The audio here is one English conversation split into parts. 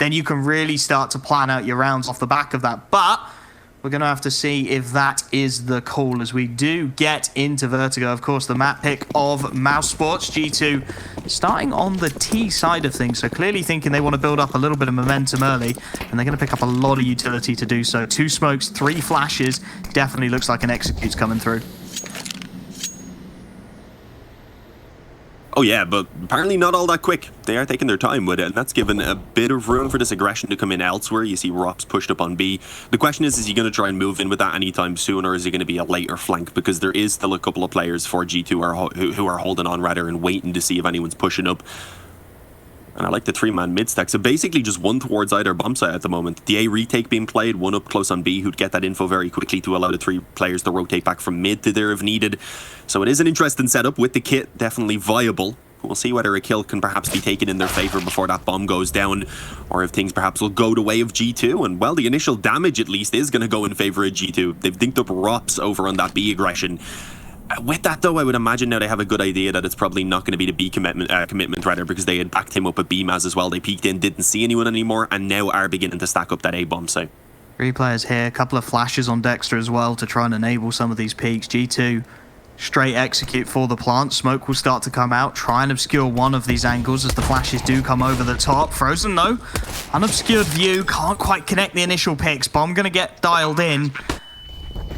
then you can really start to plan out your rounds off the back of that. But we're going to have to see if that is the call as we do get into Vertigo. Of course, the map pick of mousesports. G2 starting on the T side of things, so clearly thinking they want to build up a little bit of momentum early, and they're going to pick up a lot of utility to do so. 2 smokes, 3 flashes. Definitely looks like an execute's coming through. Oh yeah, but apparently not all that quick. They are taking their time with it, and that's given a bit of room for this aggression to come in elsewhere. You see Rops pushed up on B. The question is he going to try and move in with that anytime soon, or is he going to be a later flank? Because there is still a couple of players for G2 who are holding on rather and waiting to see if anyone's pushing up. And I like the 3-man mid stack. So basically just one towards either bomb site at the moment. The A retake being played, one up close on B who'd get that info very quickly to allow the 3 players to rotate back from mid to there if needed. So it is an interesting setup with the kit, definitely viable. We'll see whether a kill can perhaps be taken in their favor before that bomb goes down, or if things perhaps will go the way of G2. And well, the initial damage at least is going to go in favor of G2. They've dinked up Rops over on that B aggression. With that though, I would imagine now they have a good idea that it's probably not going to be the B commitment rather, because they had backed him up at B-Maz as well. They peeked in, didn't see anyone anymore, and now are beginning to stack up that A bomb site. 3 players here, a couple of flashes on Dexter as well to try and enable some of these peaks. G2 straight execute for the plant. Smoke will start to come out, try and obscure one of these angles as the flashes do come over the top. Frozen though, unobscured view, can't quite connect the initial picks. Bomb gonna get dialed in.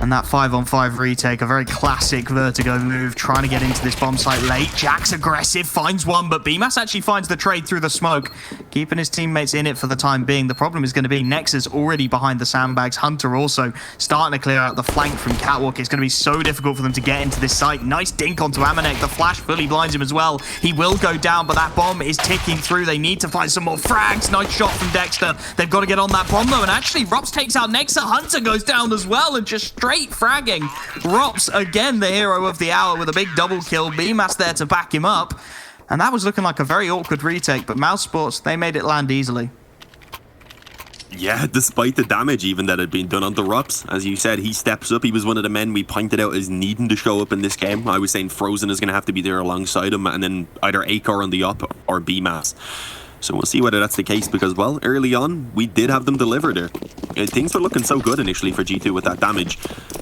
And that 5-on-5 retake, a very classic Vertigo move, trying to get into this bomb site late. Jack's aggressive, finds one, but B-Maz actually finds the trade through the smoke, keeping his teammates in it for the time being. The problem is going to be Nexus already behind the sandbags. Hunter also starting to clear out the flank from Catwalk. It's going to be so difficult for them to get into this site. Nice dink onto Amanek. The flash fully blinds him as well. He will go down, but that bomb is ticking through. They need to find some more frags. Nice shot from Dexter. They've got to get on that bomb though, and actually Rops takes out Nexus. Hunter goes down as well, and just straight fragging. Rops, again, the hero of the hour with a big double kill. B-Maz there to back him up. And that was looking like a very awkward retake, but mousesports, they made it land easily. Yeah, despite the damage even that had been done onto Rops. As you said, he steps up. He was one of the men we pointed out as needing to show up in this game. I was saying Frozen is going to have to be there alongside him, and then either Acor on the up or B-Maz. So we'll see whether that's the case, because, well, early on, we did have them deliver there. Things were looking so good initially for G2 with that damage.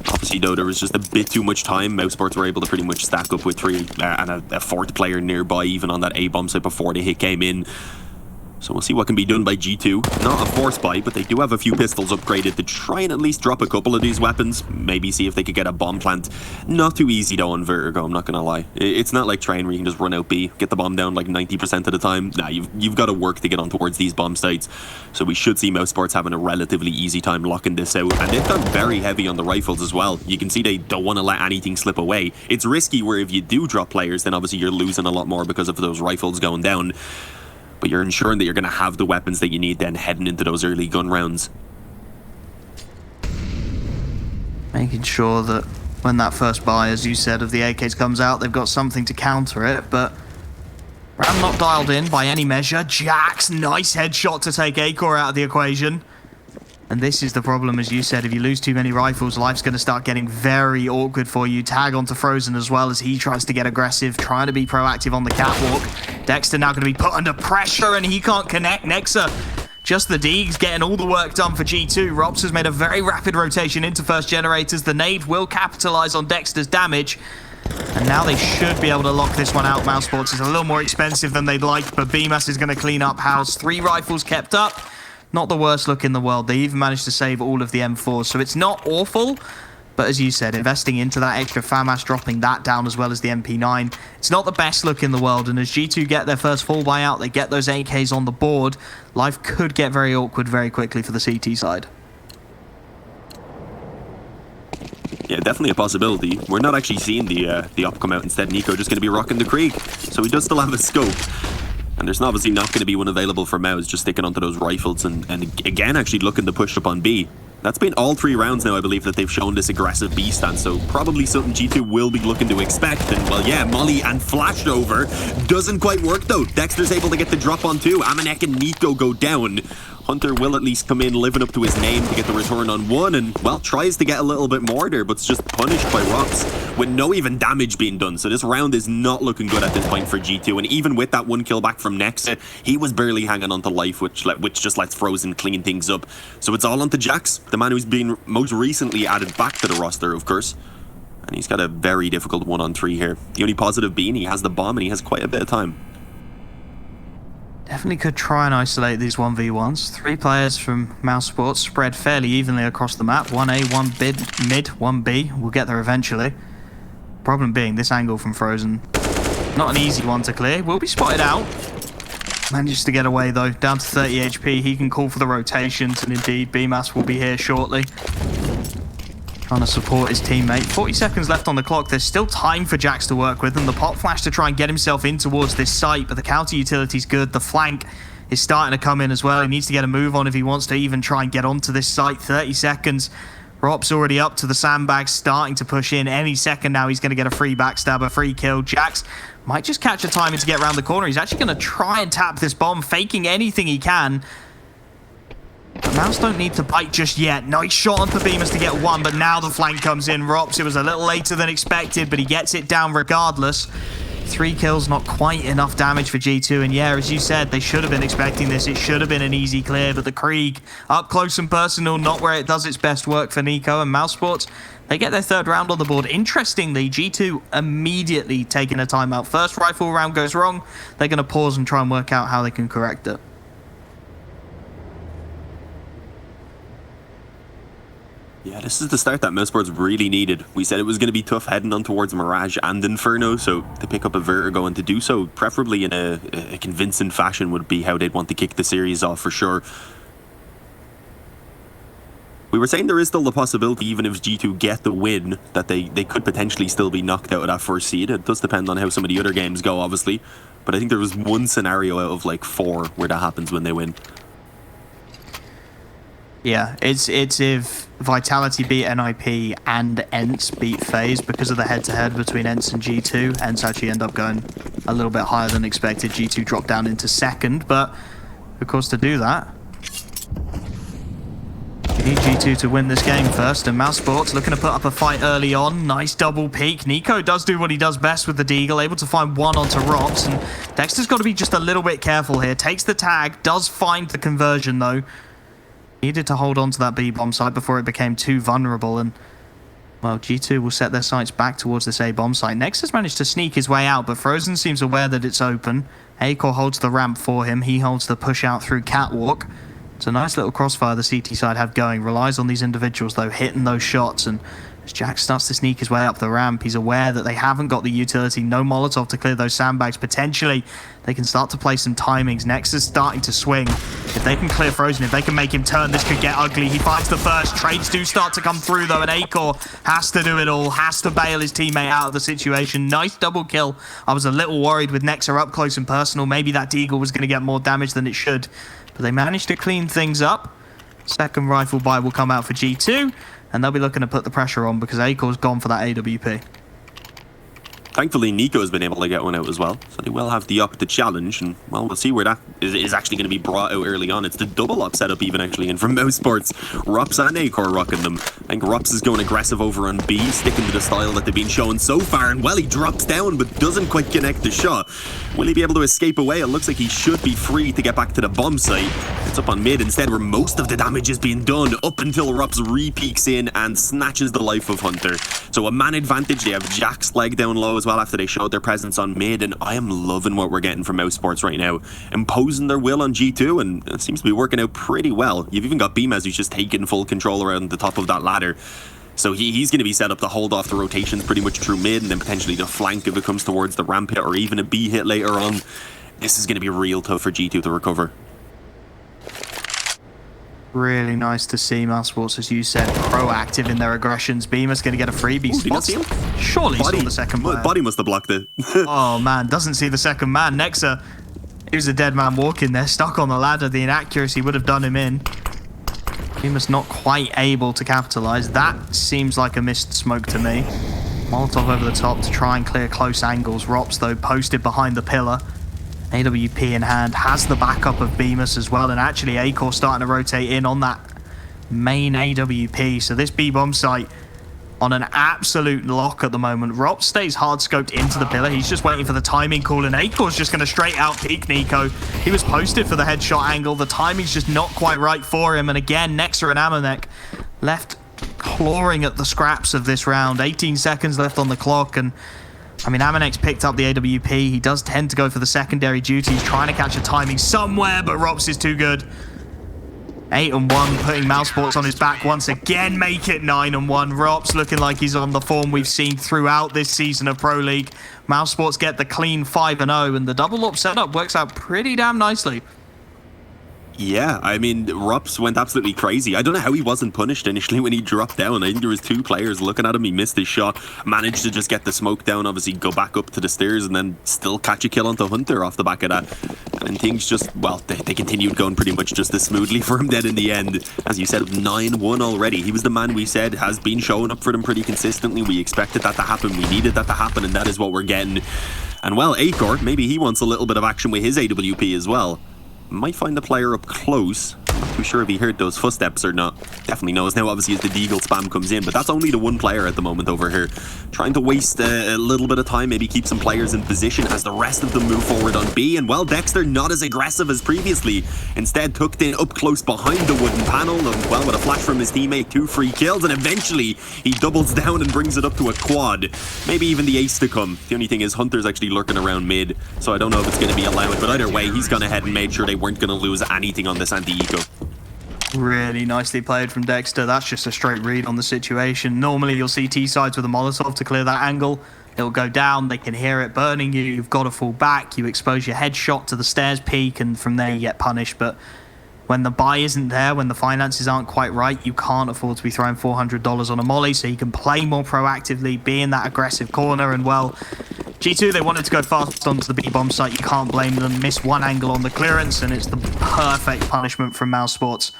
Obviously, though, there was just a bit too much time. mousesports were able to pretty much stack up with 3 and a 4th player nearby, even on that A-bomb site before the hit came in. So we'll see what can be done by G2. Not a force buy, but they do have a few pistols upgraded to try and at least drop a couple of these weapons. Maybe see if they could get a bomb plant. Not too easy though on Vertigo, I'm not going to lie. It's not like Train where you can just run out B, get the bomb down like 90% of the time. Nah, you've got to work to get on towards these bomb sites. So we should see mousesports having a relatively easy time locking this out. And they've gone very heavy on the rifles as well. You can see they don't want to let anything slip away. It's risky where if you do drop players, then obviously you're losing a lot more because of those rifles going down. But you're ensuring that you're going to have the weapons that you need then heading into those early gun rounds. Making sure that when that first buy, as you said, of the AKs comes out, they've got something to counter it, but round not dialed in by any measure. Jax, nice headshot to take Acor out of the equation. And this is the problem, as you said, if you lose too many rifles, life's going to start getting very awkward for you. Tag onto Frozen as well as he tries to get aggressive, trying to be proactive on the catwalk. Dexter now going to be put under pressure and he can't connect. Nexa, just the Deegs getting all the work done for G2. Rops has made a very rapid rotation into first generators. The nade will capitalize on Dexter's damage. And now they should be able to lock this one out. mousesports is a little more expensive than they'd like, but B-Maz is going to clean up house. 3 rifles kept up. Not the worst look in the world. They even managed to save all of the M4s, so it's not awful. But as you said, investing into that extra FAMAS, dropping that down as well as the MP9, it's not the best look in the world. And as G2 get their first full buyout, they get those AKs on the board, life could get very awkward very quickly for the CT side. Yeah, definitely a possibility. We're not actually seeing the op come out. Instead, Nico just going to be rocking the Krieg. So he does still have a scope. And there's obviously not going to be one available for Mouse, just sticking onto those rifles and again actually looking to push up on B. That's been all 3 rounds now, I believe, that they've shown this aggressive B stance, so probably something G2 will be looking to expect. And, well, yeah, Molly and flashed over. Doesn't quite work, though. Dexter's able to get the drop on 2. Amanek and Nico go down. Hunter will at least come in living up to his name to get the return on one and, well, tries to get a little bit more there, but it's just punished by Rops with no even damage being done. So this round is not looking good at this point for G2, and even with that one kill back from Nexa, he was barely hanging on to life, which just lets Frozen clean things up. So it's all onto Jax, the man who's been most recently added back to the roster, of course. And he's got a very difficult 1-on-3 here. The only positive being he has the bomb and he has quite a bit of time. Definitely could try and isolate these 1v1s. 3 players from mousesports spread fairly evenly across the map. 1A, 1 mid, 1B. We'll get there eventually. Problem being, this angle from Frozen, not an easy one to clear. Will be spotted out. Manages to get away though, down to 30 HP. He can call for the rotations, and indeed, BMAS will be here shortly. Trying to support his teammate. 40 seconds left on the clock. There's still time for Jax to work with, and the pop flash to try and get himself in towards this site, but the counter utility's good. The flank is starting to come in as well. He needs to get a move on if he wants to even try and get onto this site. 30 seconds. Rop's already up to the sandbag, starting to push in. Any second now, he's going to get a free backstab, a free kill. Jax might just catch a timing to get around the corner. He's actually going to try and tap this bomb, faking anything he can. But Mouse don't need to bite just yet. Nice shot on Beamus to get one, but now the flank comes in. Rops, it was a little later than expected, but he gets it down regardless. 3 kills, not quite enough damage for G2. And yeah, as you said, they should have been expecting this. It should have been an easy clear, but the Krieg, up close and personal, not where it does its best work for Nico. And mousesports, they get their 3rd round on the board. Interestingly, G2 immediately taking a timeout. First rifle round goes wrong. They're going to pause and try and work out how they can correct it. Yeah, this is the start that mousesports really needed. We said it was going to be tough heading on towards Mirage and Inferno, so to pick up a Vertigo and to do so, preferably in a convincing fashion, would be how they'd want to kick the series off for sure. We were saying there is still the possibility, even if G2 get the win, that they could potentially still be knocked out of that first seed. It does depend on how some of the other games go, obviously, but I think there was one scenario out of like 4 where that happens when they win. Yeah, it's if Vitality beat NIP and ENCE beat FaZe because of the head-to-head between ENCE and G2. ENCE actually end up going a little bit higher than expected. G2 dropped down into 2nd, but of course to do that, you need G2 to win this game first, and mousesports looking to put up a fight early on. Nice double peek. Nico does do what he does best with the Deagle, able to find one onto Rops, and Dexter's got to be just a little bit careful here. Takes the tag, does find the conversion though. Needed to hold on to that B-bomb site before it became too vulnerable, and well, G2 will set their sights back towards this A-bomb site. Nex has managed to sneak his way out, but Frozen seems aware that it's open. Acor holds the ramp for him. He holds the push out through Catwalk. It's a nice little crossfire the CT side have going. Relies on these individuals, though, hitting those shots, and as Jax starts to sneak his way up the ramp, he's aware that they haven't got the utility, no Molotov to clear those sandbags. Potentially, they can start to play some timings. Nex is starting to swing. If they can clear Frozen, if they can make him turn, this could get ugly. He finds the first. Trades do start to come through, though, and Acor has to do it all, has to bail his teammate out of the situation. Nice double kill. I was a little worried with Nexa up close and personal. Maybe that Deagle was going to get more damage than it should, but they managed to clean things up. 2nd rifle buy will come out for G2. And they'll be looking to put the pressure on because Acor's gone for that AWP. Thankfully, Nico's been able to get one out as well, so they will have the up to challenge, and well, we'll see where that is actually going to be brought out early on. It's the double up setup even actually, and from mousesports, Rops and Acor rocking them. I think Rops is going aggressive over on B, sticking to the style that they've been showing so far, and well, he drops down but doesn't quite connect the shot. Will he be able to escape away? It looks like he should be free to get back to the bomb site. It's up on mid instead, where most of the damage is being done, up until Rops re-peeks in and snatches the life of Hunter. So a man advantage. They have Jack's leg down low as well after they showed their presence on mid, and I am loving what we're getting from mousesports right now, imposing their will on G2, and it seems to be working out pretty well. You've even got Beamaz who's just taking full control around the top of that ladder, so he's going to be set up to hold off the rotations pretty much through mid, and then potentially the flank if it comes towards the ramp hit or even a B hit later on. This is going to be real tough for G2 to recover. Really nice to see mousesports, as you said, proactive in their aggressions. Beamer's going to get a freebie. Spots him. Surely saw the second player. Body must have blocked it. Oh man, doesn't see the second man. Nexa, he was a dead man walking there, stuck on the ladder. The inaccuracy would have done him in. Beamer's not quite able to capitalize. That seems like a missed smoke to me. Molotov over the top to try and clear close angles. Rops, though, posted behind the pillar. AWP in hand, has the backup of Bemis as well, and actually Acor starting to rotate in on that main AWP. So this B-bomb site on an absolute lock at the moment. Rob stays hard scoped into the pillar. He's just waiting for the timing call, and Acor's just going to straight out peek Nico. He was posted for the headshot angle. The timing's just not quite right for him. And again, Nexa and Amanek left clawing at the scraps of this round. 18 seconds left on the clock, and I mean, Amanek's picked up the AWP. He does tend to go for the secondary duty. He's trying to catch a timing somewhere, but Rops is too good. 8-1, putting mousesports on his back once again, make it 9-1. Rops looking like he's on the form we've seen throughout this season of Pro League. Mousesports get the clean 5-0, and the double up setup works out pretty damn nicely. Yeah, I mean, Rups went absolutely crazy. I don't know how he wasn't punished initially when he dropped down. I think there was 2 players looking at him. He missed his shot, managed to just get the smoke down, obviously go back up to the stairs, and then still catch a kill onto Hunter off the back of that. And things just, well, they continued going pretty much just as smoothly for him then in the end. As you said, 9-1 already. He was the man we said has been showing up for them pretty consistently. We expected that to happen. We needed that to happen, and that is what we're getting. And well, Acor, maybe he wants a little bit of action with his AWP as well. Might find the player up close. Not too sure if he heard those footsteps or not. Definitely knows now, obviously, as the Deagle spam comes in, but that's only the 1 player at the moment over here. Trying to waste a little bit of time, maybe keep some players in position as the rest of them move forward on B. And well, Dexter not as aggressive as previously. Instead, tucked in up close behind the wooden panel, and well, with a flash from his teammate, 2 free kills, and eventually he doubles down and brings it up to a quad. Maybe even the ace to come. The only thing is Hunter's actually lurking around mid, so I don't know if it's going to be allowed, but either way, he's gone ahead and made sure they weren't going to lose anything on this anti-eco. Really nicely played from Dexter. That's just a straight read on the situation. Normally you'll see T-sides with a Molotov to clear that angle. It'll go down, they can hear it burning you, you've got to fall back, you expose your headshot to the stairs peak, and from there you get punished. But when the buy isn't there, when the finances aren't quite right, you can't afford to be throwing $400 on a molly, so you can play more proactively, be in that aggressive corner. And well, G2, they wanted to go fast onto the B-bomb site. You can't blame them. Miss 1 angle on the clearance, and it's the perfect punishment from mousesports.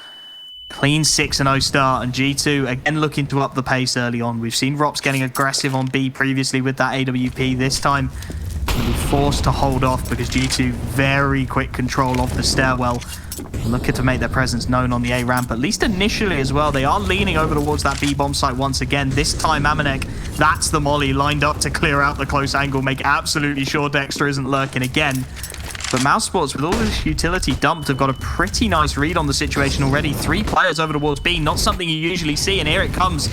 Clean 6-0 start, and G2 again looking to up the pace early on. We've seen Rops getting aggressive on B previously with that AWP. This time, they'll be forced to hold off because G2 very quick control of the stairwell. Looking to make their presence known on the A ramp, at least initially as well. They are leaning over towards that B-bomb site once again. This time, Amanek, that's the molly lined up to clear out the close angle, make absolutely sure Dexter isn't lurking again. But mousesports, with all this utility dumped, have got a pretty nice read on the situation already. 3 players over towards B, not something you usually see, and here it comes.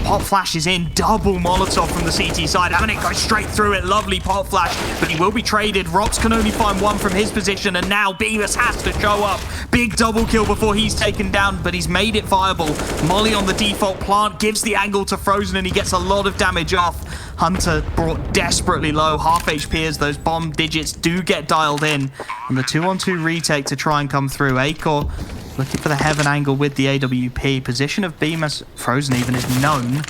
Pop flash is in, double Molotov from the CT side. Amanek goes straight through it, lovely pop flash, but he will be traded. Rops can only find 1 from his position, and now Beavis has to show up. Big double kill before he's taken down, but he's made it viable. Molly on the default plant, gives the angle to Frozen, and he gets a lot of damage off. Hunter brought desperately low, half HP as those bomb digits do get dialed in. And the 2-on-2 retake to try and come through. Acor looking for the heaven angle with the AWP. Position of Bemis, Frozen even, is known.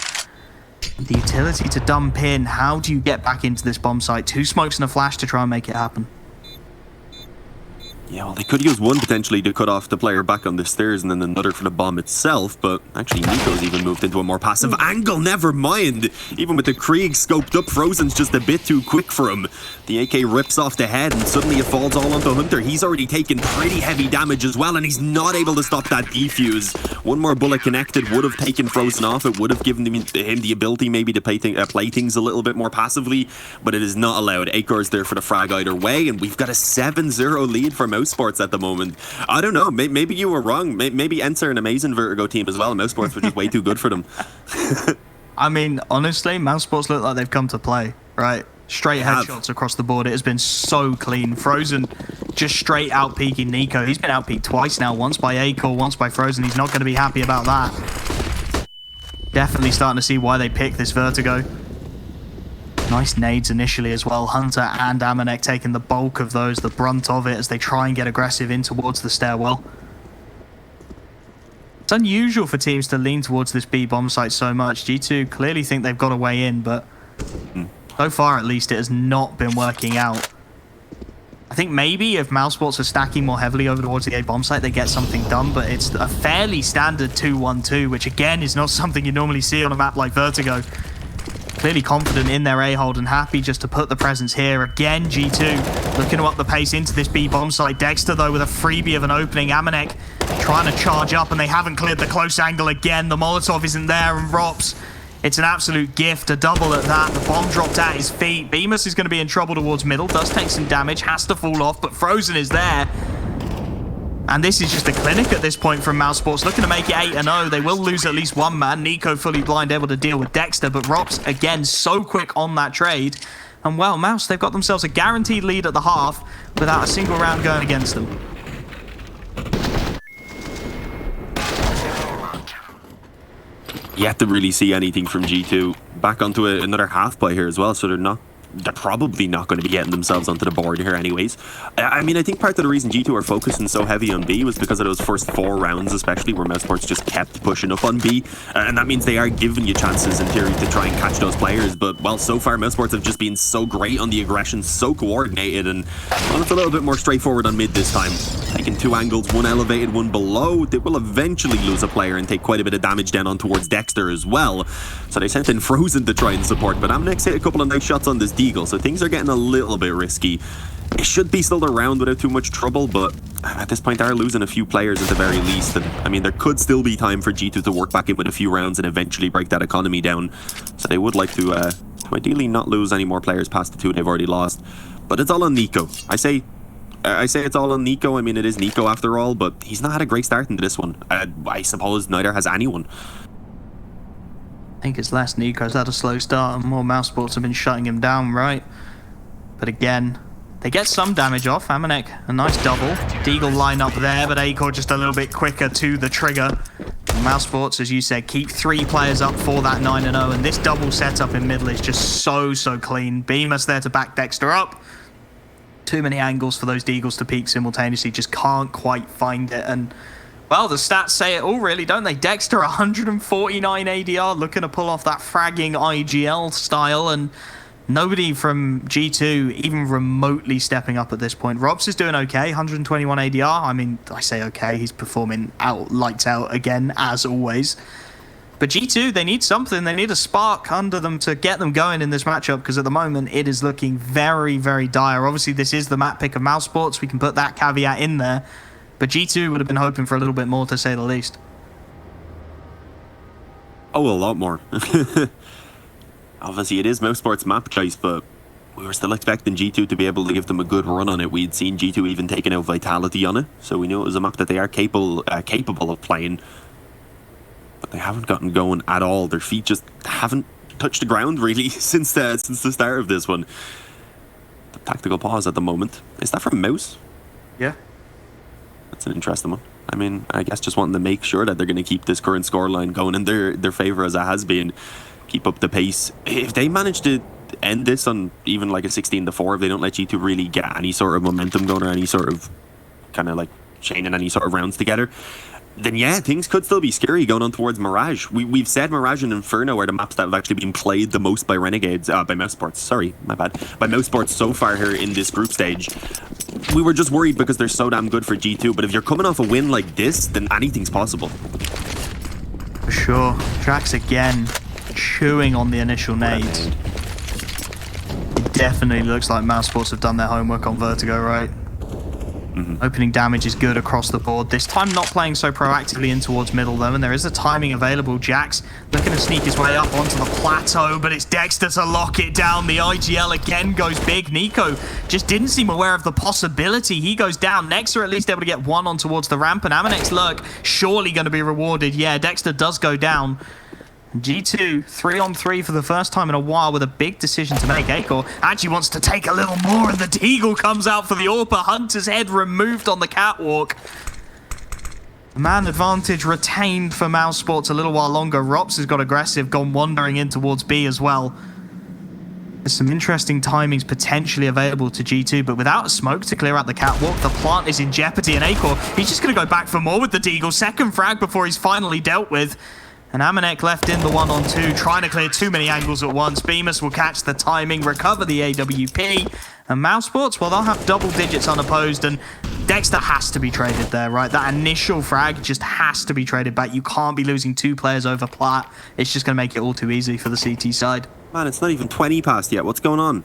The utility to dump in. How do you get back into this bomb site? 2 smokes and a flash to try and make it happen. Yeah, well, they could use 1 potentially to cut off the player back on the stairs, and then another for the bomb itself, but actually Nico's even moved into a more passive angle, never mind. Even with the Krieg scoped up, Frozen's just a bit too quick for him. The AK rips off the head, and suddenly it falls all onto Hunter. He's already taken pretty heavy damage as well, and he's not able to stop that defuse. 1 more bullet connected would have taken Frozen off. It would have given him the ability maybe to play things a little bit more passively, but it is not allowed. Acor's there for the frag either way, and we've got a 7-0 lead for mousesports at the moment. I don't know, maybe you were wrong. Maybe Enter an amazing Vertigo team as well. Mousesports were just way too good for them. I mean, honestly, mousesports look like they've come to play, right? Straight headshots across the board. It has been so clean. Frozen just straight out peeking Nico. He's been out peeked twice now, once by Acor, once by Frozen. He's not going to be happy about that. Definitely starting to see why they picked this Vertigo. Nice nades initially as well. Hunter and Amanek taking the bulk of those, the brunt of it, as they try and get aggressive in towards the stairwell. It's unusual for teams to lean towards this B bomb site so much. G2 clearly think they've got a way in, but so far at least it has not been working out. I think maybe if mousesports are stacking more heavily over towards the A bomb site, they get something done, but it's a fairly standard 2-1-2, which again is not something you normally see on a map like Vertigo. Clearly confident in their A-hold and happy just to put the presence here. Again, G2 looking to up the pace into this B bomb site. Dexter, though, with a freebie of an opening. Amanek trying to charge up, and they haven't cleared the close angle again. The Molotov isn't there, and Rops, it's an absolute gift, a double at that. The bomb dropped at his feet. Bemis is going to be in trouble towards middle, does take some damage, has to fall off, but Frozen is there. And this is just a clinic at this point from mousesports, looking to make it 8-0. They will lose at least one man. Nico fully blind, able to deal with Dexter, but Rops, again, so quick on that trade. And well, Mouse, they've got themselves a guaranteed lead at the half without a single round going against them. Yet to really see anything from G2. Back onto another half by here as well, so they're probably not going to be getting themselves onto the board here anyways. I mean, I think part of the reason G2 are focusing so heavy on B was because of those first 4 rounds, especially where mousesports just kept pushing up on B. And that means they are giving you chances in theory to try and catch those players. But, well, so far mousesports have just been so great on the aggression, so coordinated, and, well, it's a little bit more straightforward on mid this time. Taking 2 angles, one elevated, one below. They will eventually lose a player and take quite a bit of damage down on towards Dexter as well. So they sent in Frozen to try and support, but Amnex hit a couple of nice shots on this Deagle, so things are getting a little bit risky. It should be still around without too much trouble, but at this point they are losing a few players at the very least, and I mean there could still be time for G2 to work back in with a few rounds and eventually break that economy down. So they would like to ideally not lose any more players past the 2 they've already lost. But it's all on Nico. I say it's all on Nico. I mean, it is Nico after all, but he's not had a great start into this one. I suppose neither has anyone. I think it's less Nico's had a slow start and more mousesports have been shutting him down, right? But again, they get some damage off. Amanek, a nice double. Deagle line up there, but Acor just a little bit quicker to the trigger. Mousesports, as you said, keep 3 players up for that 9-0, and this double setup in middle is just so clean. Bemis there to back Dexter up. Too many angles for those Deagles to peek simultaneously, just can't quite find it. And well, the stats say it all really, don't they? Dexter 149 ADR, looking to pull off that fragging IGL style, and nobody from G2 even remotely stepping up at this point. Robs is doing okay, 121 ADR. I mean, I say okay, he's performing lights out again, as always. But G2, they need something. They need a spark under them to get them going in this matchup, because at the moment it is looking very dire. Obviously, this is the map pick of mousesports. We can put that caveat in there. But G2 would have been hoping for a little bit more, to say the least. Oh, a lot more. Obviously, it is mousesports map choice, but we were still expecting G2 to be able to give them a good run on it. We'd seen G2 even taking out Vitality on it, so we knew it was a map that they are capable of playing. But they haven't gotten going at all. Their feet just haven't touched the ground, really, since the start of this one. The tactical pause at the moment. Is that from Mouse? Yeah. That's an interesting one. I mean, I guess just wanting to make sure that they're going to keep this current scoreline going in their favour as it has been. Keep up the pace. If they manage to end this on even like a 16-4, if they don't let G2 really get any sort of momentum going or any sort of kind of like chaining any sort of rounds together, then yeah, things could still be scary going on towards Mirage. We've said Mirage and Inferno are the maps that have actually been played the most by Renegades, by mousesports, sorry, my bad, by mousesports so far here in this group stage. We were just worried because they're so damn good for G2, but if you're coming off a win like this, then anything's possible. For sure. Drax again, chewing on the initial nades. It definitely looks like mousesports have done their homework on Vertigo, right? Opening damage is good across the board. This time not playing so proactively in towards middle though, and there is a timing available. Jax looking to sneak his way up onto the plateau, but it's Dexter to lock it down. The IGL again goes big. Nico just didn't seem aware of the possibility. He goes down. Next are at least able to get one on towards the ramp, and Amanex lurk surely going to be rewarded. Yeah, Dexter does go down. G2 3-on-3 for the first time in a while with a big decision to make. Acor actually wants to take a little more, and the Deagle comes out for the AWPer. Hunter's head removed on the catwalk. Man advantage retained for mousesports a little while longer. Rops has got aggressive, gone wandering in towards B as well. There's some interesting timings potentially available to G2, but without a smoke to clear out the catwalk, the plant is in jeopardy, and Acor, he's just going to go back for more with the Deagle. Second frag before he's finally dealt with. And Amanek left in the 1-on-2, trying to clear too many angles at once. Bemis will catch the timing, recover the AWP. And mousesports, well, they'll have double digits unopposed, and Dexter has to be traded there, right? That initial frag just has to be traded back. You can't be losing 2 players over plat. It's just going to make it all too easy for the CT side. Man, it's not even 20 past yet. What's going on?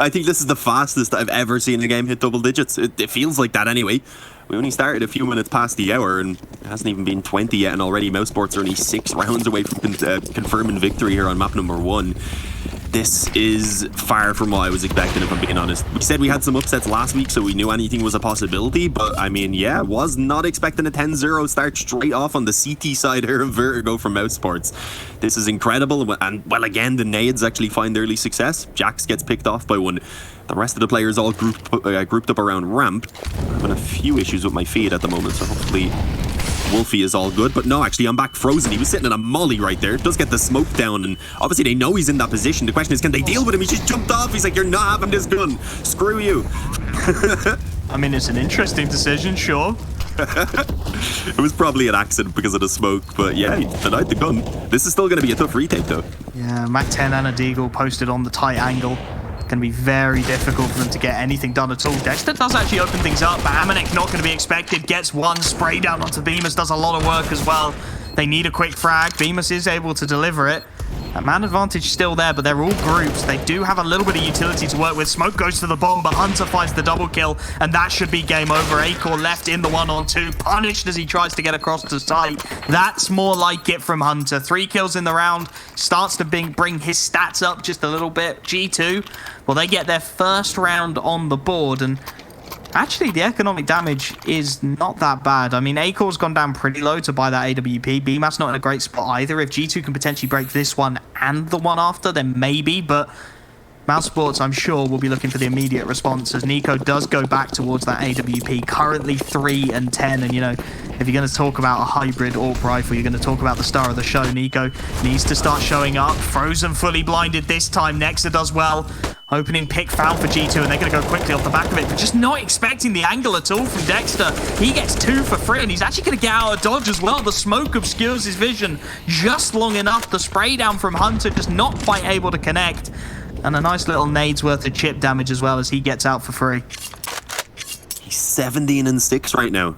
I think this is the fastest I've ever seen a game hit double digits. It feels like that anyway. We only started a few minutes past the hour, and it hasn't even been 20 yet, and already mousesports are only 6 rounds away from confirming victory here on map number 1. This is far from what I was expecting, if I'm being honest. We said we had some upsets last week, so we knew anything was a possibility, but I mean, yeah, was not expecting a 10-0 start straight off on the CT side here of Vertigo from mousesports. This is incredible, and well, again, the nades actually find early success. Jax gets picked off by one. The rest of the players all grouped up around ramp. I'm having a few issues with my feed at the moment, so hopefully Wolfie is all good. But no, actually, I'm back frozen. He was sitting in a molly right there. Does get the smoke down, and obviously they know he's in that position. The question is, can they deal with him? He just jumped off. He's like, you're not having this gun. Screw you. I mean, it's an interesting decision, sure. It was probably an accident because of the smoke, but yeah, he denied the gun. This is still going to be a tough retake, though. Yeah, Mac 10 and a Deagle posted on the tight angle. Going to be very difficult for them to get anything done at all. Dexter does actually open things up, but Amanek not going to be expected. Gets one spray down onto Bemis, does a lot of work as well. They need a quick frag. Bemis is able to deliver it. That man advantage still there, but they're all groups. They do have a little bit of utility to work with. Smoke goes to the bomb, but Hunter finds the double kill, and that should be game over. Acor left in the 1-on-2, punished as he tries to get across to site. That's more like it from Hunter. 3 kills in the round, starts to bring his stats up just a little bit. G2, well, they get their first round on the board, and actually, the economic damage is not that bad. I mean, Acor's gone down pretty low to buy that AWP. BMA's not in a great spot either. If G2 can potentially break this one and the one after, then maybe, but mousesports, I'm sure, will be looking for the immediate response as Nico does go back towards that AWP. Currently 3 and 10, and you know, if you're going to talk about a hybrid AWP rifle, you're going to talk about the star of the show. Nico needs to start showing up. Frozen fully blinded this time. Nexa does well. Opening pick found for G2, and they're going to go quickly off the back of it, but just not expecting the angle at all from Dexter. He gets 2 for free, and he's actually going to get out of dodge as well. The smoke obscures his vision just long enough. The spray down from Hunter just not quite able to connect. And a nice little nade's worth of chip damage as well as he gets out for free. He's 17 and 6 right now.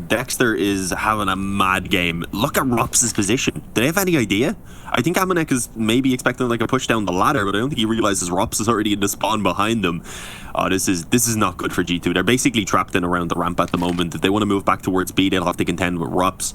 Dexter is having a mad game. Look at Rops' position. Do they have any idea? I think Amanek is maybe expecting like a push down the ladder, but I don't think he realizes Rops is already in the spawn behind them. Oh, this is not good for G2. They're basically trapped in around the ramp at the moment. If they want to move back towards B, they'll have to contend with Rops.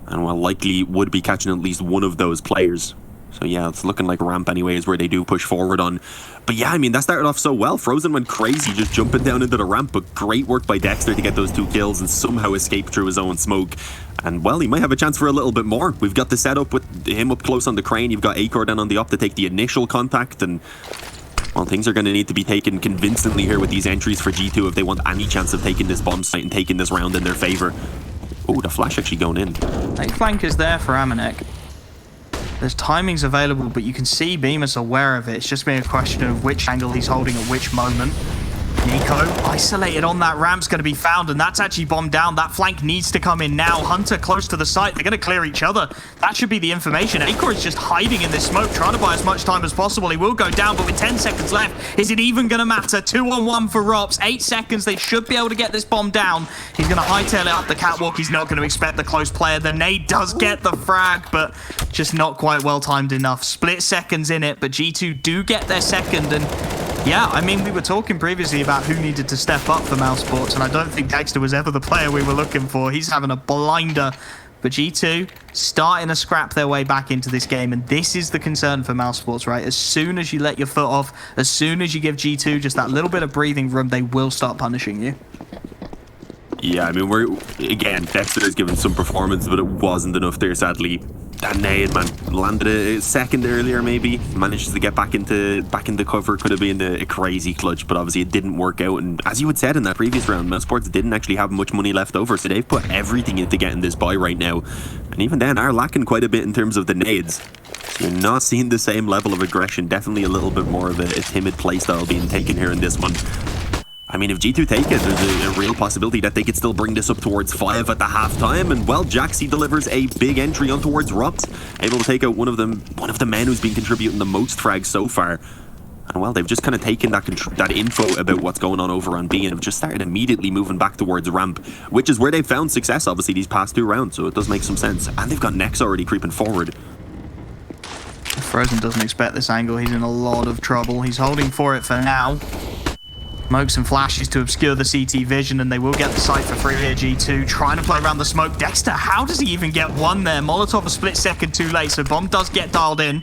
And well, likely would be catching at least one of those players. So yeah, it's looking like ramp anyways, where they do push forward on. But yeah, I mean, that started off so well. Frozen went crazy, just jumping down into the ramp, but great work by Dexter to get those 2 kills and somehow escape through his own smoke. And well, he might have a chance for a little bit more. We've got the setup with him up close on the crane. You've got Acor down on the up to take the initial contact, and well, things are going to need to be taken convincingly here with these entries for G2 if they want any chance of taking this bomb site and taking this round in their favor. Oh, the flash actually going in. A flank is there for Amanek. There's timings available, but you can see Bemis aware of it. It's just been a question of which angle he's holding at which moment. Nico, isolated on that ramp's going to be found, and that's actually bombed down. That flank needs to come in now. Hunter close to the site. They're going to clear each other. That should be the information. Acor is just hiding in this smoke, trying to buy as much time as possible. He will go down, but with 10 seconds left, is it even going to matter? 2-on-1 for Rops. 8 seconds. They should be able to get this bomb down. He's going to hightail it up the catwalk. He's not going to expect the close player. The nade does get the frag, but just not quite well timed enough. Split seconds in it, but G2 do get their second, and yeah, I mean, we were talking previously about who needed to step up for mousesports, and I don't think Dexter was ever the player we were looking for. He's having a blinder. But G2 starting to scrap their way back into this game, and this is the concern for mousesports, right? As soon as you let your foot off, as soon as you give G2 just that little bit of breathing room, they will start punishing you. Yeah, I mean, again, Dexter has given some performance, but it wasn't enough there, sadly. That nade, man, landed a second earlier, maybe manages to get back into cover. Could have been a crazy clutch, but obviously it didn't work out. And as you had said in that previous round, mousesports didn't actually have much money left over, so they've put everything into getting this buy right now, and even then are lacking quite a bit in terms of the nades. So you're not seeing the same level of aggression. Definitely a little bit more of a timid playstyle being taken here in this one. I mean, if G2 take it, there's a real possibility that they could still bring this up towards 5 at the halftime. And, well, Jaxi delivers a big entry on towards Rups, able to take out one of the men who's been contributing the most frags so far. And, well, they've just kind of taken that info about what's going on over on B and have just started immediately moving back towards ramp, which is where they've found success, obviously, these past 2 rounds. So it does make some sense. And they've got Nex already creeping forward. Frozen doesn't expect this angle. He's in a lot of trouble. He's holding for it for now. Smokes and flashes to obscure the CT vision, and they will get the site for free here, G2. Trying to play around the smoke. Dexter, how does he even get one there? Molotov a split second too late, so Bomb does get dialed in.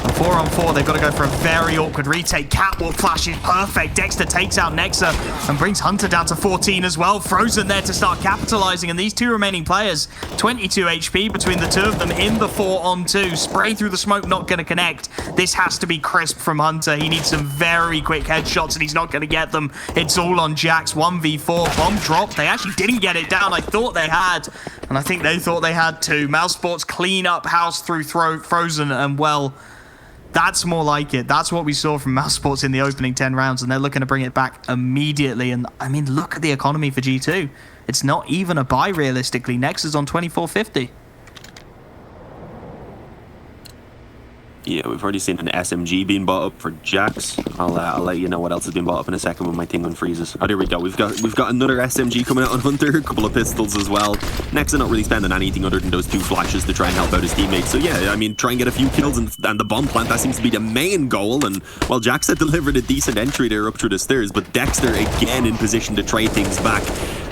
A 4-on-4, they've got to go for a very awkward retake. Catwalk flashes, perfect. Dexter takes out Nexa and brings Hunter down to 14 as well. Frozen there to start capitalizing, and these 2 remaining players, 22 HP between the 2 of them in the 4-on-2. Spray through the smoke, not going to connect. This has to be crisp from Hunter. He needs some very quick headshots, and he's not going to get them. It's all on Jax, 1v4. Bomb dropped. They actually didn't get it down. I thought they had, and I think they thought they had too. mousesports clean up house through Frozen, and, well, that's more like it. That's what we saw from mousesports in the opening 10 rounds, and they're looking to bring it back immediately. And, I mean, look at the economy for G2. It's not even a buy, realistically. Nex is on 2450. Yeah, we've already seen an SMG being bought up for Jax. I'll let you know what else has been bought up in a second when my thing unfreezes. Oh, there we go. We've got another SMG coming out on Hunter, a couple of pistols as well. Nexa not really spending anything other than those 2 flashes to try and help out his teammates. So yeah, I mean, try and get a few kills and the bomb plant, that seems to be the main goal. And, well, Jax had delivered a decent entry there up through the stairs, but Dexter again in position to trade things back.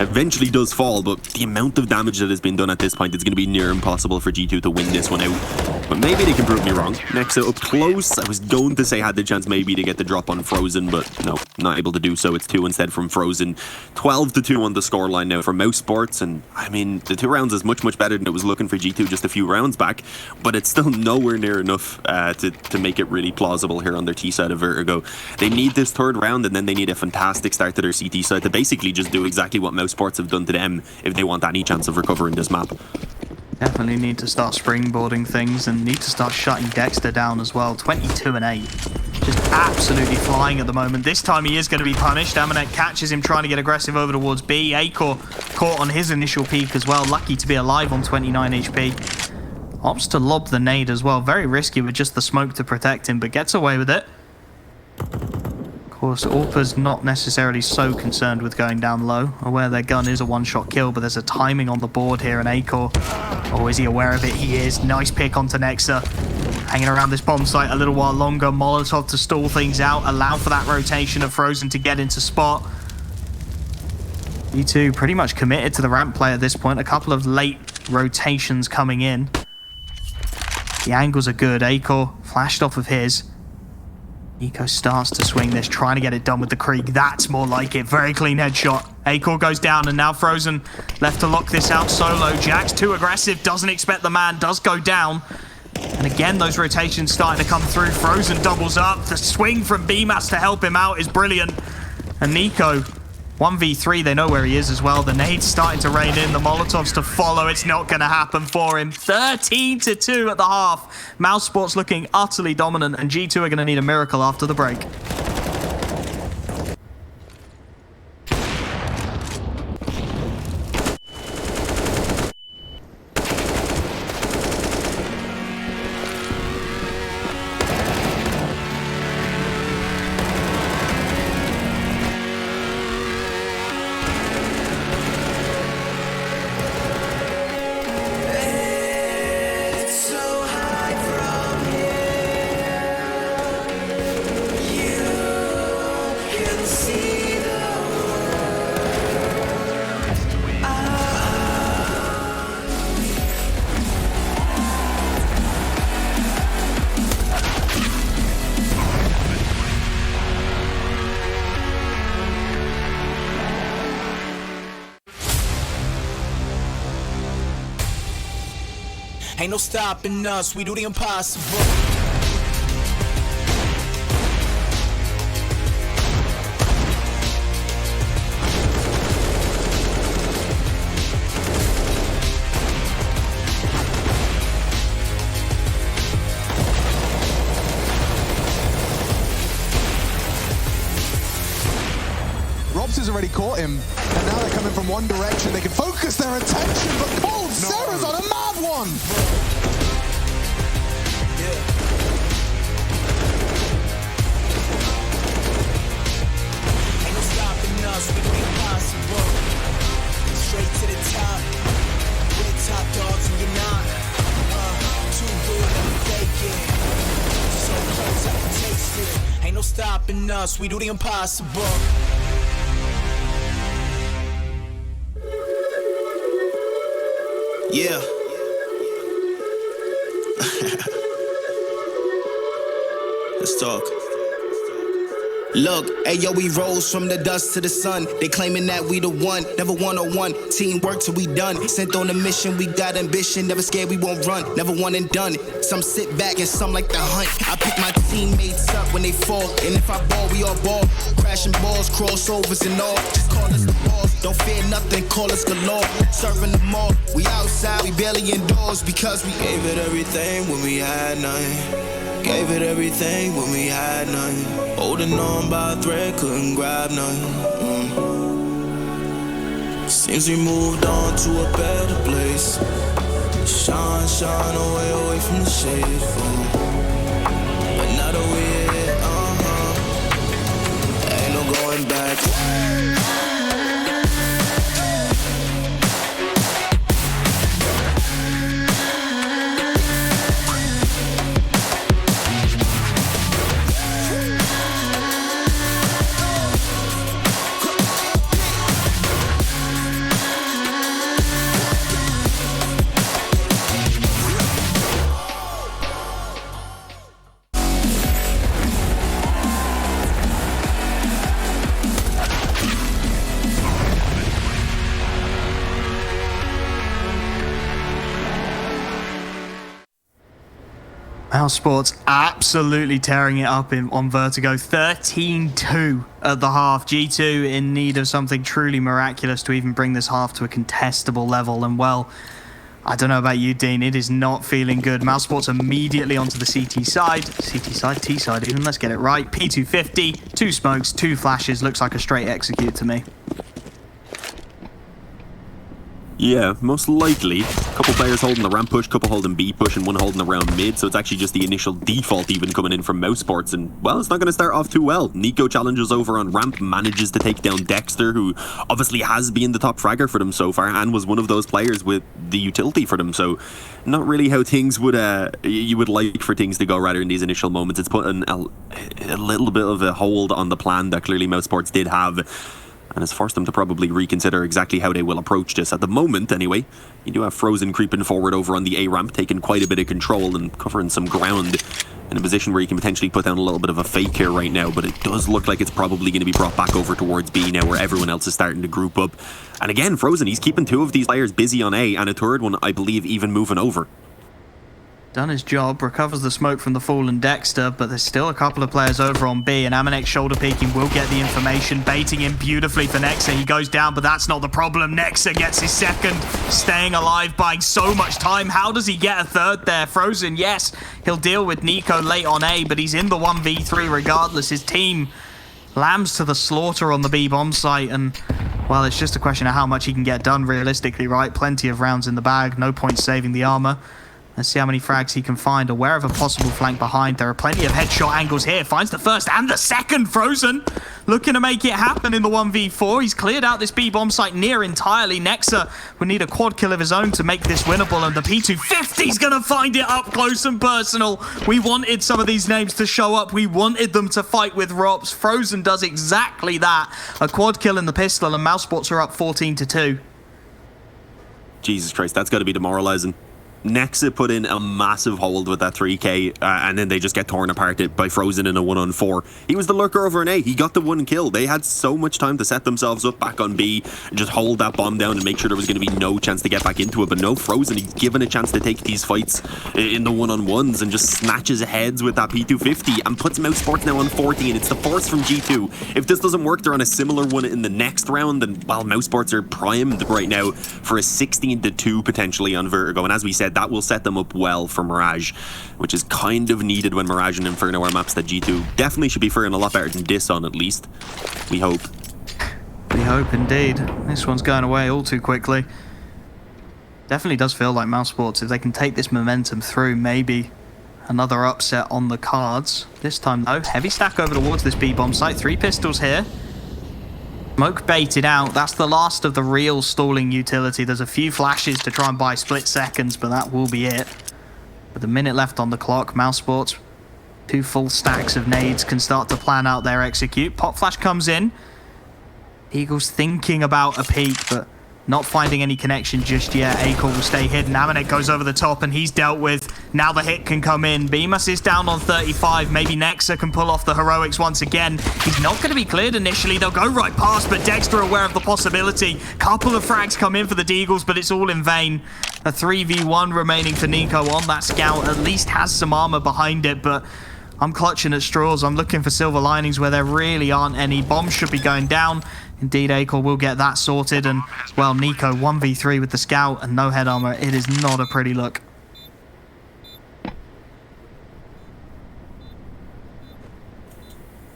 Eventually does fall, but the amount of damage that has been done at this point, it's going to be near impossible for G2 to win this one out. But maybe they can prove me wrong. Nexa up close. I was going to say had the chance maybe to get the drop on Frozen, but no, not able to do so. It's 2 instead from Frozen. 12-2 on the scoreline now for mousesports, and I mean, the 2 rounds is much better than it was looking for G2 just a few rounds back, but it's still nowhere near enough to make it really plausible here on their T side of Vertigo. They need this 3rd round, and then they need a fantastic start to their CT side to basically just do exactly what mousesports have done to them if they want any chance of recovering this map. Definitely need to start springboarding things and need to start shutting Dexter down as well. 22-8. Just absolutely flying at the moment. This time he is going to be punished. Amanek catches him trying to get aggressive over towards B. Acor caught on his initial peak as well. Lucky to be alive on 29 HP. Opts to lob the nade as well. Very risky with just the smoke to protect him, but gets away with it. Of course, Orpa's not necessarily so concerned with going down low. Aware their gun is a 1-shot kill, but there's a timing on the board here, and Acor, oh, is he aware of it? He is. Nice pick onto Nexa. Hanging around this bomb site a little while longer. Molotov to stall things out, allow for that rotation of Frozen to get into spot. G2 pretty much committed to the ramp play at this point. A couple of late rotations coming in. The angles are good. Acor flashed off of his. Nico starts to swing this, trying to get it done with the Krieg. That's more like it. Very clean headshot. Acor goes down, and now Frozen left to lock this out solo. Jax too aggressive, doesn't expect the man, does go down. And again, those rotations starting to come through. Frozen doubles up. The swing from BMAS to help him out is brilliant. And Nico, 1v3, they know where he is as well. The nade's starting to rain in. The Molotovs to follow. It's not going to happen for him. 13-2 at the half. mousesports looking utterly dominant, and G2 are going to need a miracle after the break. Ain't no stopping us, we do the impossible. already caught him. And now they're coming from one direction. They can focus their attention, but Cold Sarah's on a mad one. Ain't no stopping us, we do the impossible. Straight to the top. We're the top dogs and you're not. Too good, let me fake it. So close, I can taste it. Ain't no stopping us, we do the impossible. Yeah. Let's talk. Look, ayo, we rose from the dust to the sun. They claiming that we the one, never one-on-one. Teamwork till we done. Sent on a mission, we got ambition. Never scared, we won't run. Never one and done. Some sit back and some like the hunt. I pick my teammates up when they fall. And if I ball, we all ball. Crashing balls, crossovers and all. Just call us the balls. Don't fear nothing, call us galore. Serving them all. We outside, we barely indoors because we gave it everything when we had nothing. Gave it everything when we had nothing. Holding on by a thread, couldn't grab nothing. Seems we moved on to a better place. Shine, shine away from the shade. But now that we're here, ain't no going back. mousesports absolutely tearing it up on Vertigo. 13-2 at the half. G2 in need of something truly miraculous to even bring this half to a contestable level. And well, I don't know about you, Dean, it is not feeling good. mousesports immediately onto the T side even, let's get it right. P250, 2 smokes, 2 flashes, looks like a straight execute to me. Yeah, most likely. A couple players holding the ramp push, couple holding B push, and one holding around mid, so it's actually just the initial default even coming in from mousesports, and, well, it's not going to start off too well. Nico challenges over on ramp, manages to take down Dexter, who obviously has been the top fragger for them so far, and was one of those players with the utility for them, so not really how things would, you would like for things to go, rather, in these initial moments. It's putting a little bit of a hold on the plan that clearly mousesports did have, and has forced them to probably reconsider exactly how they will approach this. At the moment, anyway, you do have Frozen creeping forward over on the A ramp, taking quite a bit of control and covering some ground in a position where you can potentially put down a little bit of a fake here right now, but it does look like it's probably going to be brought back over towards B now, where everyone else is starting to group up. And again, Frozen, he's keeping 2 of these players busy on A, and a third one, I believe, even moving over. Done his job, recovers the smoke from the fallen Dexter, but there's still a couple of players over on B, and Amanek shoulder peeking will get the information, baiting him beautifully for Nexa. He goes down, but that's not the problem. Nexa gets his second, staying alive, buying so much time. How does he get a third there? Frozen, yes, he'll deal with Nico late on A, but he's in the 1v3 regardless. His team lambs to the slaughter on the B bomb site, and, well, it's just a question of how much he can get done realistically, right? Plenty of rounds in the bag, no point saving the armor. Let's see how many frags he can find, aware of a possible flank behind. There are plenty of headshot angles here. Finds the first and the second. Frozen looking to make it happen in the 1v4. He's cleared out this B bomb site near entirely. Nexa would need a quad kill of his own to make this winnable, and the P250's gonna find it up close and personal. We wanted some of these names to show up. We wanted them to fight with Rops. Frozen does exactly that. A quad kill in the pistol, and mousesports are up 14-2. Jesus Christ, that's got to be demoralizing. Nexa put in a massive hold with that 3k, and then they just get torn apart by Frozen in a 1-on-4. He was the lurker over an A. He got the 1 kill. They had so much time to set themselves up back on B, and just hold that bomb down and make sure there was going to be no chance to get back into it. But no, Frozen, he's given a chance to take these fights in the 1-on-1s and just snatches heads with that P250 and puts mousesports now on 14. It's the force from G2. If this doesn't work, they're on a similar one in the next round, and, well, mousesports are primed right now for a 16-2 potentially on Vertigo. And as we said, that will set them up well for Mirage, which is kind of needed when Mirage and Inferno are maps that G2 definitely should be faring a lot better than this on, at least. We hope. We hope indeed. This one's going away all too quickly. Definitely does feel like mousesports, if they can take this momentum through, maybe another upset on the cards. This time though, heavy stack over towards this B-bomb site. 3 pistols here. Smoke baited out. That's the last of the real stalling utility. There's a few flashes to try and buy split seconds, but that will be it. With a minute left on the clock, mousesports, 2 full stacks of nades, can start to plan out their execute. Pop flash comes in. Eagles thinking about a peek, but not finding any connection just yet. Acor will stay hidden. Amanek goes over the top and he's dealt with. Now the hit can come in. Bemis is down on 35. Maybe Nexa can pull off the heroics once again. He's not going to be cleared initially. They'll go right past, but Dexter aware of the possibility. Couple of frags come in for the Deagles, but it's all in vain. A 3v1 remaining for Nico on that scout. At least has some armor behind it, but I'm clutching at straws. I'm looking for silver linings where there really aren't any. Bombs should be going down. Indeed, Acor will get that sorted. And, well, Nico 1v3 with the scout and no head armor. It is not a pretty look.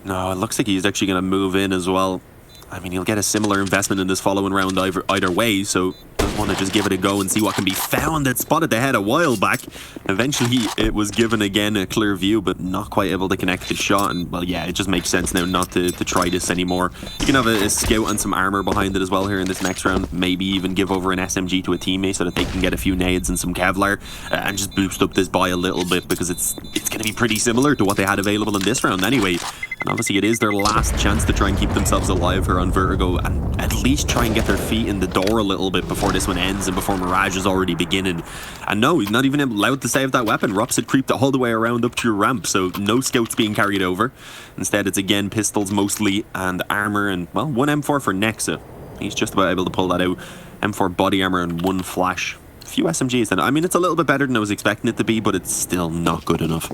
No, it looks like he's actually going to move in as well. I mean, he'll get a similar investment in this following round either way, so I want to just give it a go and see what can be found. It spotted the head a while back. Eventually, it was given again a clear view, but not quite able to connect the shot. And, well, yeah, it just makes sense now not to try this anymore. You can have a scout and some armor behind it as well here in this next round. Maybe even give over an SMG to a teammate so that they can get a few nades and some Kevlar and just boost up this buy a little bit, because it's going to be pretty similar to what they had available in this round anyway. And obviously, it is their last chance to try and keep themselves alive here on Vertigo and at least try and get their feet in the door a little bit before this one ends and before Mirage is already beginning. And no, he's not even allowed to save that weapon. Rups had creeped all the way around up to your ramp, so no scouts being carried over. Instead, it's again pistols mostly and armor and, well, 1 M4 for Nexa. He's just about able to pull that out. M4 body armor and 1 flash. A few SMGs. And I mean, it's a little bit better than I was expecting it to be, but it's still not good enough.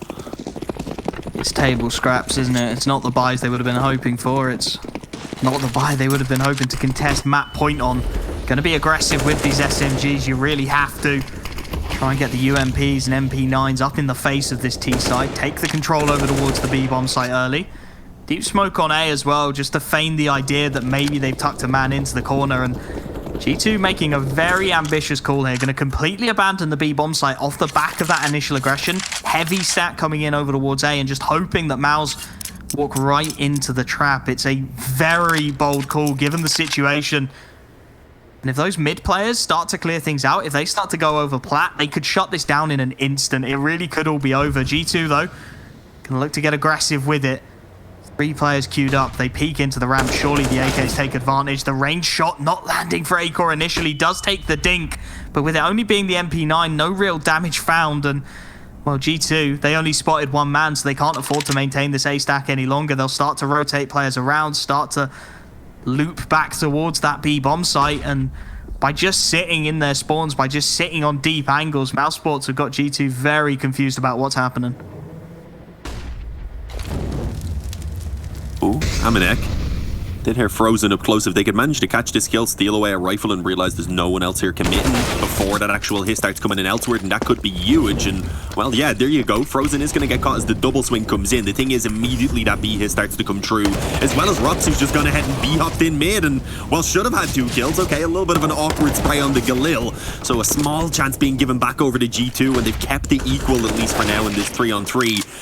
It's table scraps, isn't it? It's not the buys they would have been hoping for. It's not the buy they would have been hoping to contest map point on. Going to be aggressive with these SMGs. You really have to try and get the UMPs and MP9s up in the face of this T site. Take the control over towards the B bomb site early. Deep smoke on A as well, just to feign the idea that maybe they've tucked a man into the corner. And G2 making a very ambitious call here. Going to completely abandon the B bomb site off the back of that initial aggression. Heavy stat coming in over towards A and just hoping that Mouse walk right into the trap. It's a very bold call given the situation. And if those mid players start to clear things out, if they start to go over plat, they could shut this down in an instant. It really could all be over. G2 though, gonna look to get aggressive with it. 3 players queued up. They peek into the ramp. Surely the AKs take advantage. The range shot not landing for Acor initially. Does take the dink. But with it only being the MP9, no real damage found. And, well, G2, they only spotted 1 man, so they can't afford to maintain this A stack any longer. They'll start to rotate players around, start to loop back towards that B bomb site. And by just sitting in their spawns, by just sitting on deep angles, mousesports have got G2 very confused about what's happening. Ooh, Amanek. Did hear Frozen up close. If they could manage to catch this kill, steal away a rifle and realize there's no one else here committing before that actual hit starts coming in elsewhere, and that could be huge. And, well, yeah, there you go. Frozen is going to get caught as the double swing comes in. The thing is, immediately that B hit starts to come true, as well as Rops, who's just gone ahead and B hopped in mid and, well, should have had 2 kills. Okay, a little bit of an awkward spray on the Galil. So a small chance being given back over to G2, and they've kept it equal, at least for now, in this 3-on-3.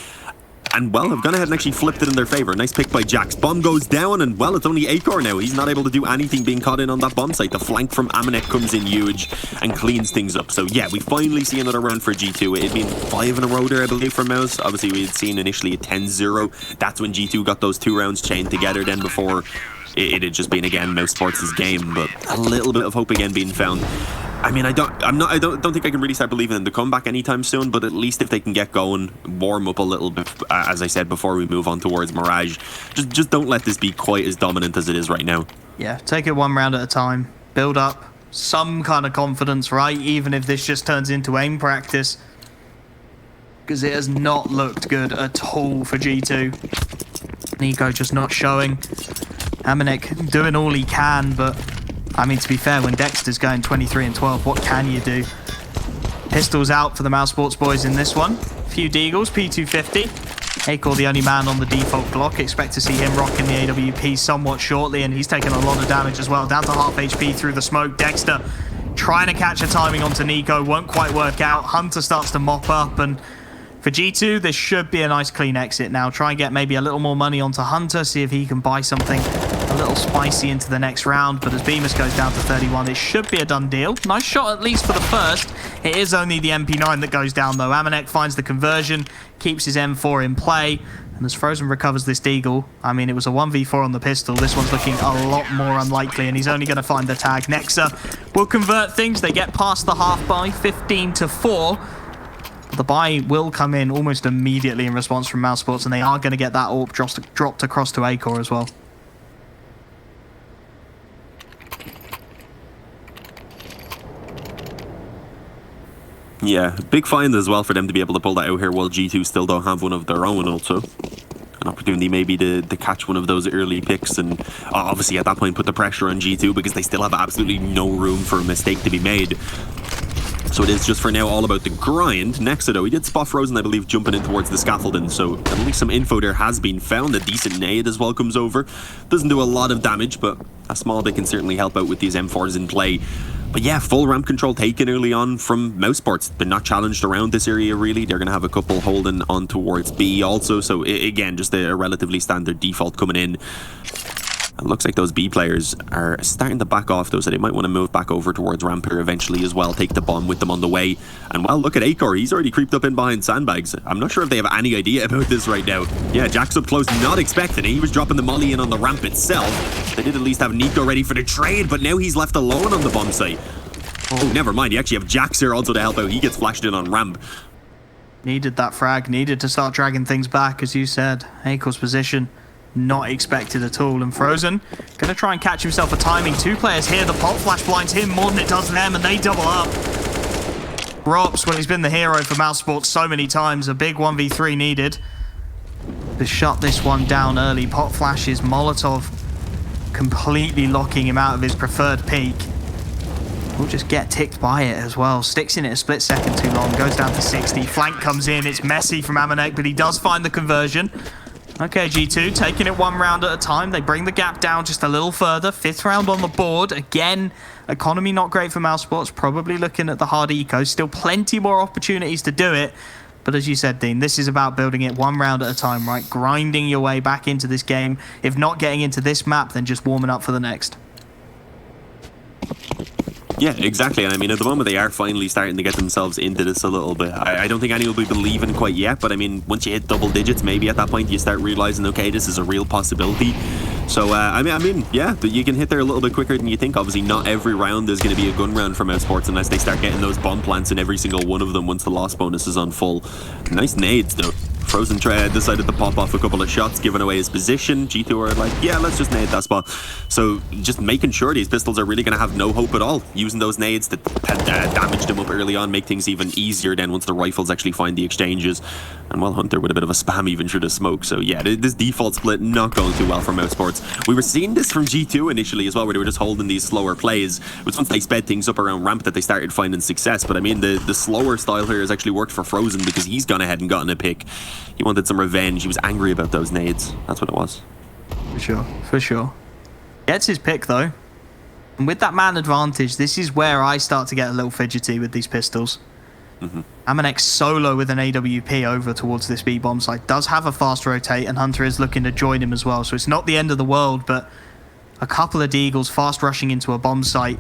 And, well, have gone ahead and actually flipped it in their favor. Nice pick by Jax. Bomb goes down, and, well, it's only Acor now. He's not able to do anything being caught in on that bomb site. The flank from Amanek comes in huge and cleans things up. So, yeah, we finally see another round for G2. It had been 5 in a row there, I believe, for Mouse. Obviously, we had seen initially a 10-0. That's when G2 got those 2 rounds chained together. Then before, it had just been, again, mousesports' game. But a little bit of hope again being found. I mean, I don't think I can really start believing in the comeback anytime soon, but at least if they can get going, warm up a little bit, as I said, before we move on towards Mirage. Just don't let this be quite as dominant as it is right now. Yeah, take it 1 round at a time. Build up some kind of confidence, right? Even if this just turns into aim practice. Because it has not looked good at all for G2. Nico just not showing. Amanek doing all he can, but I mean, to be fair, when Dexter's going 23-12, what can you do? Pistols out for the mousesports boys in this one. A few Deagles, P250. Acor, the only man on the default Glock. Expect to see him rocking the AWP somewhat shortly, and he's taken a lot of damage as well. Down to half HP through the smoke. Dexter trying to catch a timing onto Nico. Won't quite work out. Hunter starts to mop up, and for G2, this should be a nice clean exit now. Try and get maybe a little more money onto Hunter, see if he can buy something a little spicy into the next round. But as Bemis goes down to 31, it should be a done deal. Nice shot, at least for the first. It is only the MP9 that goes down, though. Amanek finds the conversion, keeps his M4 in play. And as Frozen recovers this Deagle, I mean, it was a 1v4 on the pistol. This one's looking a lot more unlikely, and he's only going to find the tag. Nexa will convert things. They get past the half by 15-4. The buy will come in almost immediately in response from mousesports, and they are going to get that AWP dropped across to Acor as well. Yeah, big find as well for them to be able to pull that out here while G2 still don't have one of their own also. An opportunity maybe to catch one of those early picks, and obviously at that point put the pressure on G2 because they still have absolutely no room for a mistake to be made. So it is just for now all about the grind. Next, though, he did spot Frozen, I believe, jumping in towards the scaffolding. So at least some info there has been found. A decent nade as well comes over. Doesn't do a lot of damage, but a small bit can certainly help out with these M4s in play. But yeah, full ramp control taken early on from mousesports. They're not challenged around this area, really. They're going to have a couple holding on towards B also. So again, just a relatively standard default coming in. It looks like those B players are starting to back off, though, so they might want to move back over towards ramp here eventually as well, take the bomb with them on the way. And well, look at Acor, he's already creeped up in behind sandbags. I'm not sure if they have any idea about this right now. Yeah, Jack's up close, not expecting it. He was dropping the molly in on the ramp itself. They did at least have Nico ready for the trade, but now he's left alone on the bomb site. Oh, never mind, you actually have Jax here also to help out. He gets flashed in on ramp. Needed that frag, needed to start dragging things back, as you said. Acor's position not expected at all, and Frozen gonna try and catch himself a timing. Two players here, the pop flash blinds him more than it does them, and they double up. Rops, well, he's been the hero for mousesports so many times. A big 1v3 needed to shut this one down early. Pop flashes, Molotov completely locking him out of his preferred peak. We'll just get ticked by it as well. Sticks in it a split second too long, goes down to 60. Flank comes in, it's messy from Amanek, but he does find the conversion. Okay, G2 taking it one round at a time. They bring the gap down just a little further. Fifth round on the board. Again, economy not great for mousesports. Probably looking at the hard eco. Still plenty more opportunities to do it. But as you said, Dean, this is about building it one round at a time, right? Grinding your way back into this game. If not getting into this map, then just warming up for the next. Yeah, exactly. And I mean, at the moment, they are finally starting to get themselves into this a little bit. I don't think any will be believing quite yet, but I mean, once you hit double digits, maybe at that point you start realizing, okay, this is a real possibility. So, I mean, yeah, you can hit there a little bit quicker than you think. Obviously, not every round is going to be a gun round for mousesports unless they start getting those bomb plants in every single one of them once the loss bonus is on full. Nice nades, though. Frozen decided to pop off a couple of shots, giving away his position. G2 are like, yeah, let's just nade that spot. So just making sure these pistols are really going to have no hope at all. Using those nades to damage them up early on, make things even easier then once the rifles actually find the exchanges. And well, Hunter with a bit of a spam even through the smoke. So yeah, this default split not going too well for mousesports. We were seeing this from G2 initially as well, where they were just holding these slower plays. It was once they sped things up around ramp that they started finding success. But I mean, the slower style here has actually worked for Frozen because he's gone ahead and gotten a pick. He wanted some revenge. He was angry about those nades. That's what it was. For sure, for sure. Gets his pick, though. And with that man advantage, this is where I start to get a little fidgety with these pistols. Amanek solo with an AWP over towards this B-bomb site. Does have a fast rotate, and Hunter is looking to join him as well. So it's not the end of the world, but a couple of Deagles fast rushing into a bomb site,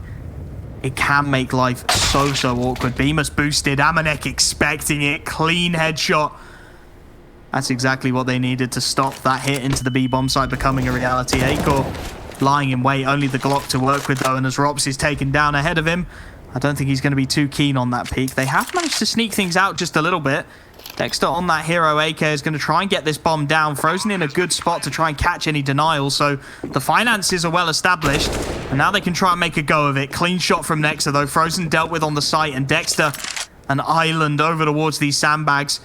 it can make life so awkward. Bemis boosted, Amanek expecting it. Clean headshot. That's exactly what they needed to stop that hit into the B-bomb site becoming a reality. Acor lying in wait, only the Glock to work with though, and as Rops is taken down ahead of him, I don't think he's going to be too keen on that peak. They have managed to sneak things out just a little bit. Dexter on that hero AK is going to try and get this bomb down. Frozen in a good spot to try and catch any denial, so the finances are well established, and now they can try and make a go of it. Clean shot from Nexa though. Frozen dealt with on the site, and Dexter, an island over towards these sandbags.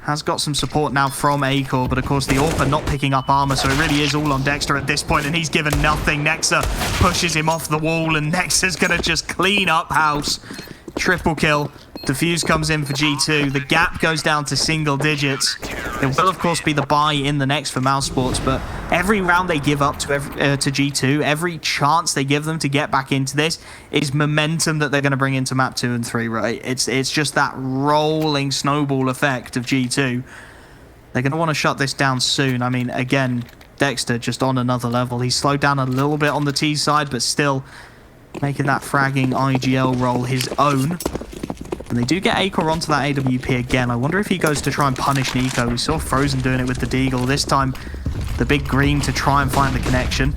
Has got some support now from Acor, but of course the AWP not picking up armor, so it really is all on Dexter at this point, and he's given nothing. Nexa pushes him off the wall, and Nexa's gonna just clean up house. Triple kill. Defuse comes in for G2. The gap goes down to single digits. It will, of course, be the buy in the next for mousesports, but every round they give up to G2, every chance they give them to get back into this is momentum that they're going to bring into map 2 and 3, right? It's just that rolling snowball effect of G2. They're going to want to shut this down soon. I mean, again, Dexter just on another level. He's slowed down a little bit on the T side, but still making that fragging IGL role his own. And they do get Acor onto that AWP again. I wonder if he goes to try and punish Nico. We saw Frozen doing it with the Deagle. This time, the big green to try and find the connection.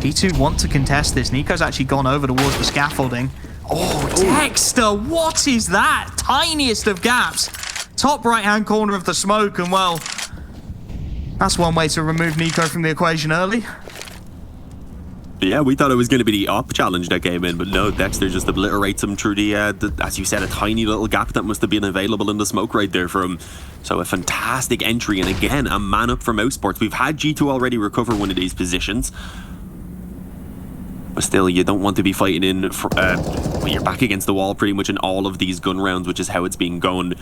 G2 want to contest this. Nico's actually gone over towards the scaffolding. Oh, Dexter, what is that? Tiniest of gaps. Top right-hand corner of the smoke, and well, that's one way to remove Nico from the equation early. Yeah, we thought it was going to be the up challenge that came in, but no, Dexter just obliterates him through the, as you said, a tiny little gap that must have been available in the smoke right there for him. So a fantastic entry, and again, a man up for mousesports. We've had G2 already recover one of these positions, but still, you don't want to be fighting in, when you're back against the wall pretty much in all of these gun rounds, which is how it's been going.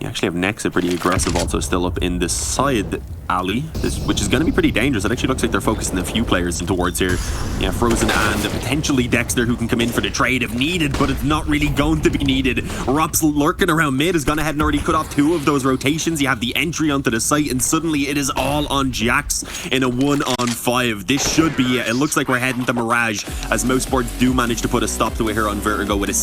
You actually have Nexa pretty aggressive also still up in the side alley, which is going to be pretty dangerous. It actually looks like they're focusing a few players in towards here. Yeah, Frozen and potentially Dexter, who can come in for the trade if needed, but it's not really going to be needed. Rups lurking around mid has gone ahead and already cut off 2 of those rotations. You have the entry onto the site, and suddenly it is all on Jax in a 1-on-5. This should be it. It looks like we're heading to Mirage, as mousesports do manage to put a stop to it here on Vertigo with a